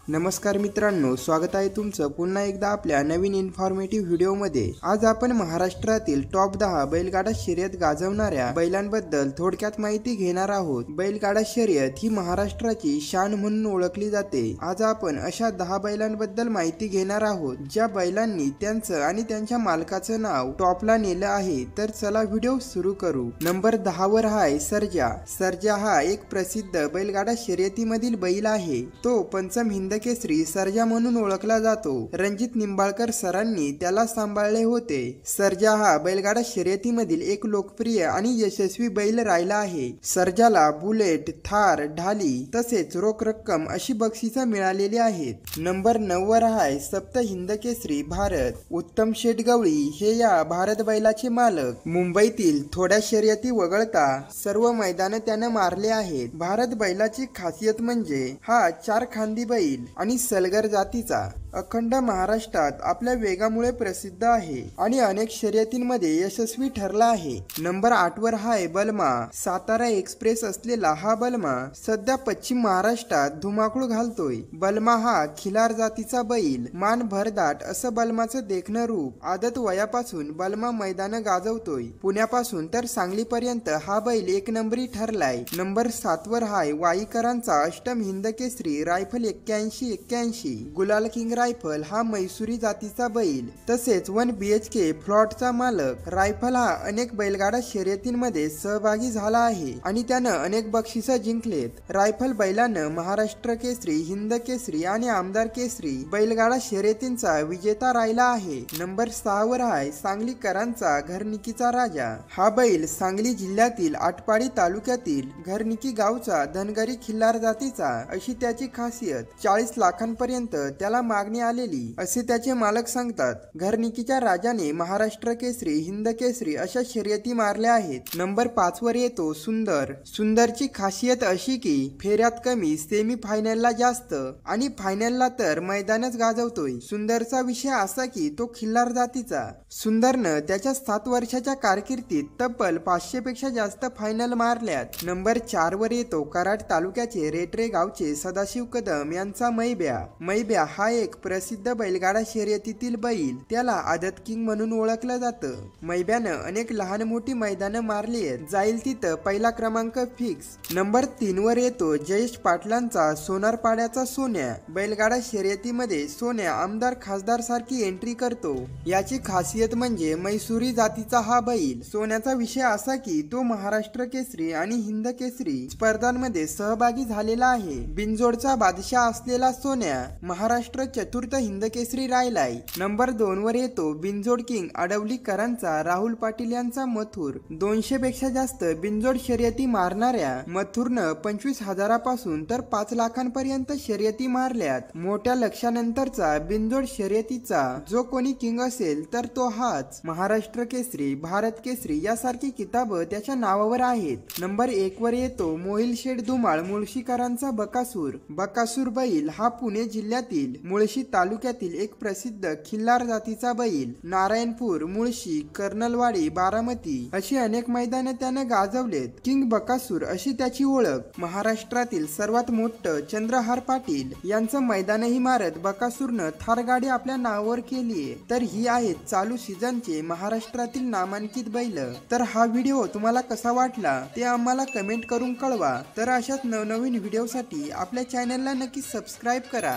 नमस्कार मित्रांनो, स्वागत आहे तुमचं पुन्हा एकदा आपल्या नवीन इन्फॉर्मेटिव्ह व्हिडिओमध्ये। आज आपण महाराष्ट्रातील टॉप 10 बैलगाडा शर्यत गाजवणाऱ्या बैलांबद्दल थोडक्यात माहिती घेणार आहोत। बैलगाडा शर्यत ही महाराष्ट्राची शान म्हणून ओळखली जाते। आज आपण अशा 10 बैलांबद्दल माहिती घेणार आहोत ज्या बैलांनी त्यांचं आणि त्यांच्या मालकाचं नाव टॉपला नेलं आहे। तर चला व्हिडिओ सुरू करू। नंबर 10 वर आहे सर्जा। सर्जा हा एक प्रसिद्ध बैलगाडा शर्यतीमधील बैल आहे। तो पंचम हिंद केसरी सर्जा म्हणून ओळखला जातो। रणजित निंबाळकर सरांनी त्याला सांभाळले होते। सर्जा हा बैलगाडा शर्यतीमधील एक लोकप्रिय आणि यशस्वी बैल राहिला आहे। सर्जाला बुलेट, थार, ढाली तसेच रोख रक्कम अशी बक्षिसं मिळालेली आहेत। नंबर 9 वर आहे सप्त हिंद केसरी भारत। उत्तम शेठ गवळी हे या भारत बैलाचे मालक। मुंबईतील थोड्या शर्यती वगळता सर्व मैदान त्याने मारले आहेत। भारत बैलाची खासियत म्हणजे हा 4 खांदी बैल आणि सलगर जातीचा अखंड महाराष्ट्रात आपल्या वेगामुळे प्रसिद्ध आहे आणि अनेक शर्यतींमध्ये यशस्वी ठरला आहे। नंबर 8 वर आहे बलमा। सातारा एक्सप्रेस असलेला हा बलमा सध्या पश्चिम महाराष्ट्रात धुमाकूळ घालतोय। बलमा हा खिलार जातीचा बैल, मान भरदाट असं बलमाचं देखणं रूप। आदत वयापासून बलमा मैदान गाजवतोय। पुण्यापासून तर सांगलीपर्यंत हा बैल एक नंबरी ठरलाय। नंबर 7 वर आहे वाईकरांचा अष्टम हिंद केसरी रायफल 81 गुलाल किंग रायफल हा मैसुरी जातीचा बैल तसेच 1 BHK फ्लॉटचा मालक। रायफल हा अनेक बैलगाडा शर्यतींमध्ये सहभागी झाला आहे आणि त्यानं अनेक बक्षिसं जिंकलेत। रायफल बैलानं महाराष्ट्र केसरी, हिंद केसरी आणि आमदार केसरी बैलगाडा शर्यतींचा विजेता राहिला आहे। नंबर 6 वर आहे सांगलीकरांचा घरनिकीचा राजा। हा बैल सांगली जिल्ह्यातील आटपाडी तालुक्यातील घरनिकी गावचा धनगरी खिल्लार जातीचा अशी त्याची खासियत। 40 लाखांपर्यंत त्याला मागणी आलेली असे त्याचे मालक सांगतात। घरनिकीच्या राजाने महाराष्ट्र केसरी, हिंद केसरी अशा शर्यती मारल्या आहेत। नंबर 5 वर येतो सुंदर। सुंदरची खासियत अशी की फेऱ्यात कमी, सेमी फायनलला जास्त आणि फायनलला तर मैदानच गाजवतोय। सुंदरचा विषय असा की तो खिल्लार जातीचा। सुंदरनं त्याच्या 7 वर्षाच्या कारकिर्दीत तब्बल 500 पेक्षा जास्त फायनल मारल्यात। नंबर 4 वर येतो कराड तालुक्याचे रेटरे गावचे सदाशिव कदम यांचा मैब्या। मैब्या हा एक प्रसिद्ध बैलगाडा शर्यतीतील बैल, त्याला आदत किंग म्हणून ओळखलं जातं। मैब्यानं अनेक लहान मोठी मैदानं मारली आहेत, जाईल तिथं पहिला क्रमांक फिक्स। नंबर 3 वर येतो जयेश पाटलांचा सोनारपाड्याचा सोन्या। बैलगाडा शर्यतीमध्ये सोन्या आमदार खासदार सारखी एंट्री करतो। याची खासियत म्हणजे मैसुरी जातीचा हा बैल। सोन्याचा विषय असा की तो महाराष्ट्र केसरी आणि हिंद केसरी स्पर्धांमध्ये सहभागी झालेला आहे। बिनजोडचा बादशाह असलेला सोन्या महाराष्ट्र चतुर्थ हिंद केसरी राहिलाय। नंबर 2 वर येतो बिनजोड किंग आडवलीकरांचा राहुल पाटील यांचा मथुर। 200 पेक्षा जास्त बिनजोड शर्यती मारणाऱ्या मथुरनं 25,000 पासून तर 5 लाखांपर्यंत शर्यती मारल्यात। मोठ्या लक्षानंतरचा बिनजोड शर्यतीचा जो कोणी किंग असेल तर तो हाच। महाराष्ट्र केसरी, भारत केसरी यासारखी किताबं त्याच्या नावावर आहेत। नंबर 1 वर येतो मोहिल शेठ धुमाळ मुळशीकरांचा बकासूर। बकासूर बैल हा पुणे जिल्ह्यातील मुळशी तालुक्यातील एक प्रसिद्ध खिल्लार जातीचा बैल। नारायणपूर, मुळशी, कर्नलवाडी, बारामती अशी अनेक मैदाने त्याने गाजवलेत। किंग बकासूर अशी त्याची ओळख। महाराष्ट्रातील सर्वात मोठं चंद्रहार पाटील यांचं मैदानही मारत बकासूरनं थार गाडी आपल्या नावावर केलीये। तर ही आहेत चालू सीझनचे महाराष्ट्रातील नामांकित बैल। तर हा व्हिडिओ तुम्हाला कसा वाटला ते आम्हाला कमेंट करून कळवा। तर अशाच नवनवीन व्हिडिओसाठी आपल्या चॅनलला नक्की सबस्क्राईब करा।